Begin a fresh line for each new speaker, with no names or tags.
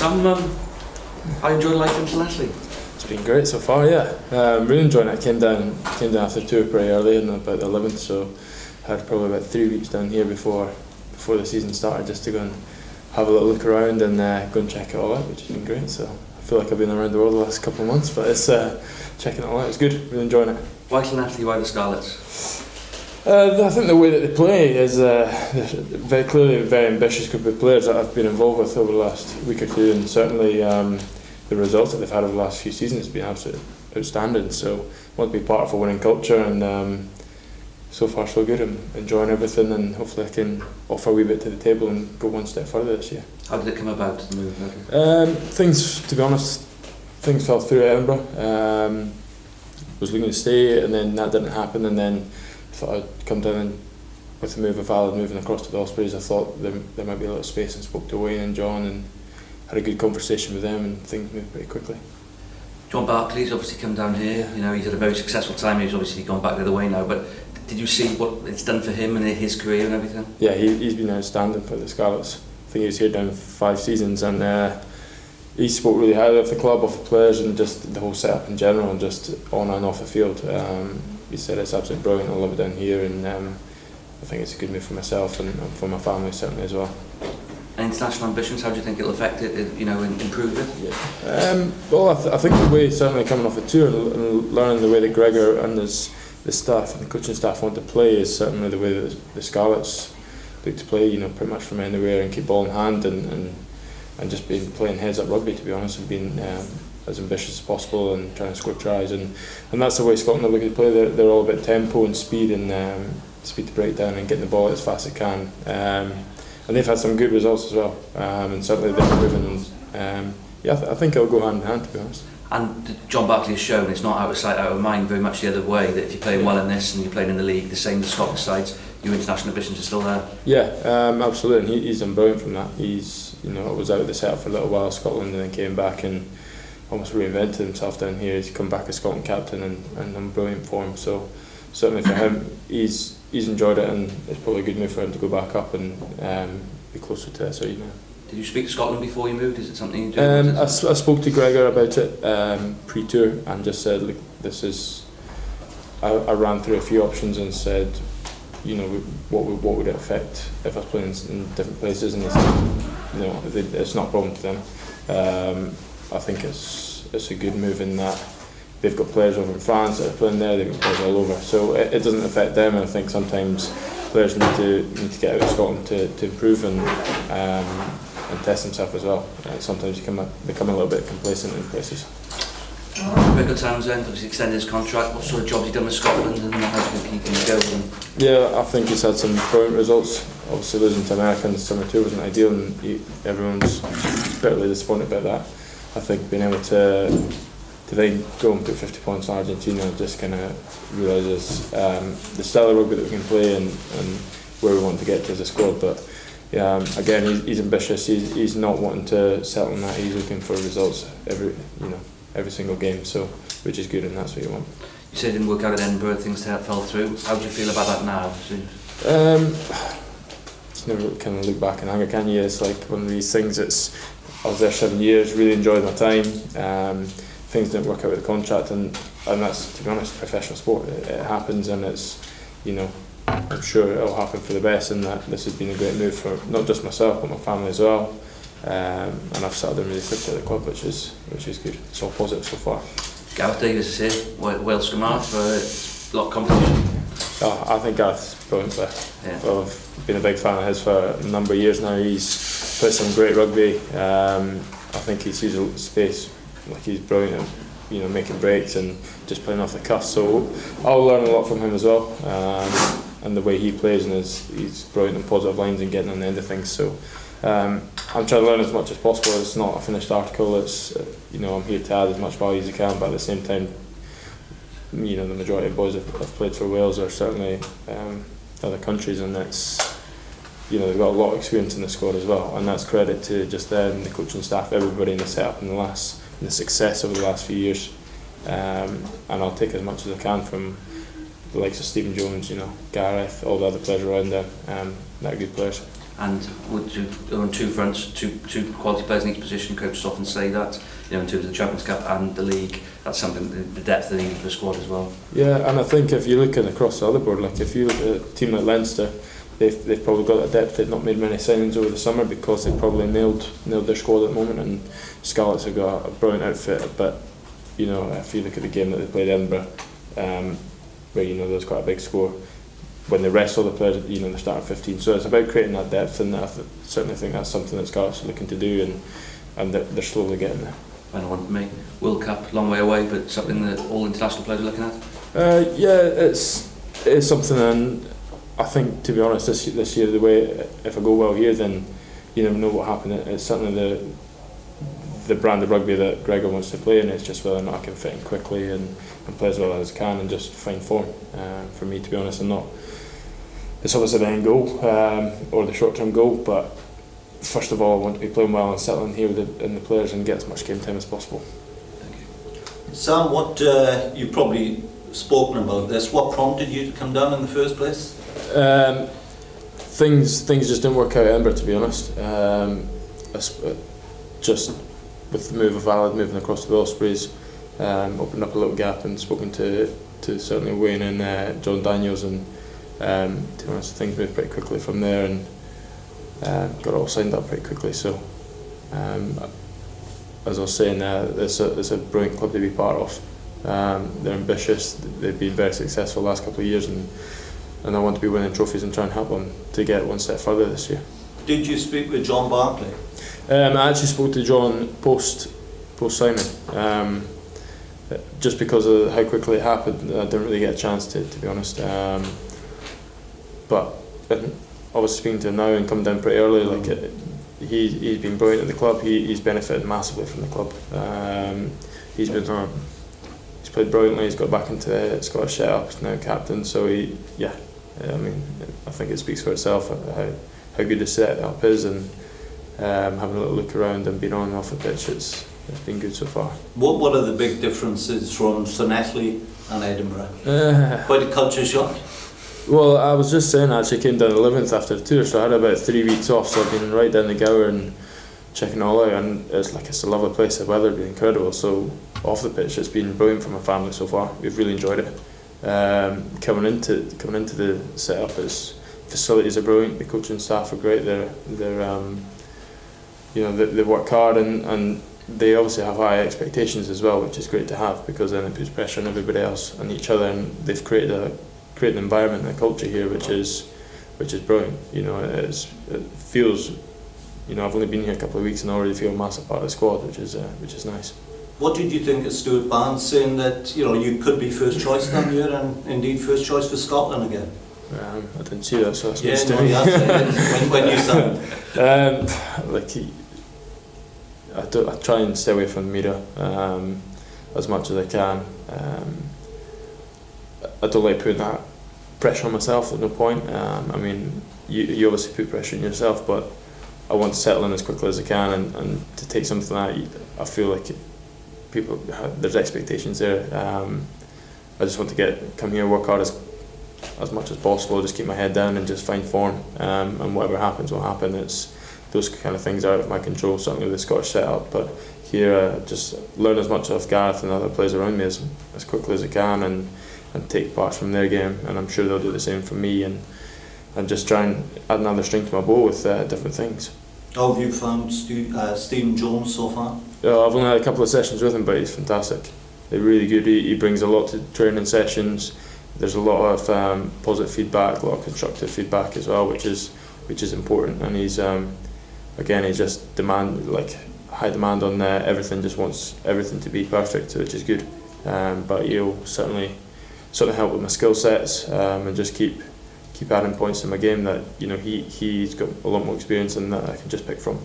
Sam, I enjoyed life in Leslie.
It's been great so far, yeah. Really enjoying it. I came down after tour pretty early, and about the 11th, so had probably about 3 weeks down here before the season started, just to go and have a little look around and go and check it all out, which has been great. So I feel like I've been around the world the last couple of months, but it's checking it all out. It's good. Really enjoying it.
Why Leslie? Why the Scarlets?
I think the way that they play is very clearly a very ambitious group of players that I've been involved with over the last week or two, and certainly the results that they've had over the last few seasons have been absolutely outstanding. So I want to be part of a winning culture, and so far so good. I'm enjoying everything, and hopefully I can offer a wee bit to the table and go one step further this year.
How did it come about, the move?
Things, to be honest, things fell through at Edinburgh. Was looking to stay, and then that didn't happen, and then thought I'd come down and with the move of Alan moving across to the Ospreys, I thought there might be a little space, and spoke to Wayne and John and had a good conversation with them, and things moved pretty quickly.
John Barclay's obviously come down here, you know, he's had a very successful time, he's obviously gone back the other way now, but did you see what it's done for him and his career and everything?
Yeah, he's been outstanding for the Scarlets. I think he was here down 5 seasons, and he spoke really highly of the club, of the players, and just the whole setup in general, and just on and off the field. He said it's absolutely brilliant, I love it down here, and I think it's a good move for myself and for my family certainly as well.
And international ambitions, how do you think it'll affect it, you know, and improve it?
Yeah. Well, I think the way, certainly coming off a tour and learning the way that Gregor and the staff and the coaching staff want to play is certainly the way that the Scarlets look to play, you know, pretty much from anywhere and keep ball in hand, and just being playing heads up rugby, to be honest, and being as ambitious as possible and trying to score tries, and that's the way Scotland are looking to play. They're all about tempo and speed, and speed to break down and getting the ball as fast as it can, and they've had some good results as well, and certainly they're improving, and I think it'll go hand in hand, to be honest. And
John Barclay has shown it's not out of sight, out of mind, very much the other way, that if you're playing well in this and you're playing in the league, the same as Scottish sides, your international ambitions are still there.
Yeah, absolutely, and he's done brilliant from that. He's, you know, was out of the setup for a little while, Scotland, and then came back and almost reinvented himself down here. He's come back as Scotland captain and in brilliant form. So certainly for him, he's enjoyed it, and it's probably a good move for him to go back up and be closer to SRE now.
Did you speak to Scotland before you moved? Is it something you do?
I spoke to Gregor about it pre-tour and just said, look, this is. I ran through a few options and said, you know, what would it affect if I was playing in different places, and he said, you know, it's not a problem to them. I think it's a good move in that they've got players over in France that are playing there, they've got players all over, so it doesn't affect them, and I think sometimes players need to get out of Scotland to improve and test themselves as well. Sometimes you can become a little bit complacent in places.
Gregor Townsend obviously extended his contract. What sort of jobs has he done with Scotland, and how do you think he can go?
Yeah, I think he's had some brilliant results. Obviously losing to America in the summer tour wasn't ideal, and everyone's bitterly disappointed about that. I think being able to then go and put 50 points on Argentina just kind of realises the style of rugby that we can play and where we want to get to as a squad. But yeah, again, he's ambitious. He's not wanting to settle on that. He's looking for results every single game, so which is good, and that's what you want.
You said it didn't work out at Edinburgh, things fell through. How do you feel about that now?
It's never kind of look back and anger, can you? It's like one of these things. I was there 7 years, really enjoyed my time. Things didn't work out with the contract, and that's, to be honest, professional sport. It happens, and it's, you know, I'm sure it'll happen for the best, and that this has been a great move for not just myself but my family as well. And I've settled in really quickly at the club, which is good. It's all positive so far.
Gareth Davis is here, Wales Scrum-half, a lot of competition.
I think Gareth's a brilliant player. Yeah. I've been a big fan of his for a number of years now. He's played some great rugby. I think he sees a space, like he's brilliant at, you know, making breaks and just playing off the cuff. So I'll learn a lot from him as well, and the way he plays, and he's brilliant in positive lines and getting on the end of things. So I'm trying to learn as much as possible. It's not a finished article. It's, you know, I'm here to add as much value as I can, but at the same time, you know, the majority of boys that have played for Wales are certainly other countries, and that's, you know, they've got a lot of experience in the squad as well, and that's credit to just them, the coaching staff, everybody in the setup in the success over the last few years, and I'll take as much as I can from the likes of Stephen Jones, you know, Gareth, all the other players around there, that are good players.
And would you, on two fronts, two quality players in each position, coaches often say that, you know, in terms of the Champions Cup and the league, that's something, the depth they need for the squad as well.
Yeah, and I think if you're looking across the other board, like if you look at a team like Leinster, they've probably got that depth. They've not made many signings over the summer because they've probably nailed their squad at the moment, and Scarlets have got a brilliant outfit. But you know, if you look at the game that they played Edinburgh, where you know there's quite a big score, when they rest all the players, you know, they're starting 15. So it's about creating that depth, and I certainly think that's something that Scarlets are looking to do, and they're slowly getting there.
Final one for me. World Cup, long way away, but something that all international players are looking at.
Yeah, it's something, and I think, to be honest, this year, the way, if I go well here, then you never know what happened. It's certainly the brand of rugby that Gregor wants to play, and it's just whether or not I can fit in quickly and play as well as I can and just find form. For me, to be honest, it's obviously the end goal, or the short-term goal, but first of all I want to be playing well and settling here with the players and get as much game time as possible.
Thank you.
Sam, what you've probably spoken about this, what prompted you to come down in the first place?
Things just didn't work out at Edinburgh, to be honest. Just with the move of Alad moving across the Ospreys, opened up a little gap, and spoken to certainly Wayne and John Daniels, and to be honest, things moved pretty quickly from there, and got it all signed up pretty quickly. So as I was saying, it's a brilliant club to be part of. They're ambitious, they've been very successful the last couple of years, and I want to be winning trophies and try and help them to get one step further this year.
Did you speak with John Barclay?
I actually spoke to John post signing, just because of how quickly it happened. I didn't really get a chance to be honest. But obviously speaking to him now and coming down pretty early, like he's been brilliant at the club. He's benefited massively from the club. He's played brilliantly. He's got back into the Scottish setup. He's now captain. So I mean, I think it speaks for itself how good the setup is, and having a little look around and being on and off the pitch, it's been good so far.
What are the big differences from Llanelli and Edinburgh? Quite a culture shock.
Well, I was just saying, I actually came down 11th after the tour, so I had about 3 weeks off, so I've been right down the Gower and checking it all out, and it's a lovely place. The weather's been incredible, so off the pitch it's been brilliant for my family so far. We've really enjoyed it. Coming into the setup, facilities are brilliant, the coaching staff are great. They work hard, and they obviously have high expectations as well, which is great to have, because then it puts pressure on everybody else and each other, and they've created an environment and a culture here which is brilliant. You know, it feels, you know, I've only been here a couple of weeks and I already feel a massive part of the squad, which is nice.
What did you think of Stuart Barnes saying that, you know, you could be first choice down here, and indeed first choice for Scotland again?
I didn't see that, so that's
news to me. When you signed.
I try and stay away from the media as much as I can. I don't like putting that pressure on myself. At no point. I mean, you obviously put pressure on yourself, but I want to settle in as quickly as I can, and to take something that I feel like there's expectations there. I just want to come here, work hard as much as possible, just keep my head down and just find form, and whatever happens will happen. It's those kind of things are out of my control, certainly with the Scottish setup, but here just learn as much of Gareth and other players around me as quickly as I can, and take parts from their game, and I'm sure they'll do the same for me, and just try and add another string to my bow with different things.
How have you found Stephen Jones so far?
I've only had a couple of sessions with him, but he's fantastic. They're really good. He brings a lot to training sessions. There's a lot of positive feedback, a lot of constructive feedback as well, which is important. And he's he just high demand on everything. Just wants everything to be perfect, which is good. But he'll certainly help with my skill sets, and just keep adding points in my game that, you know, he's got a lot more experience than that I can just pick from.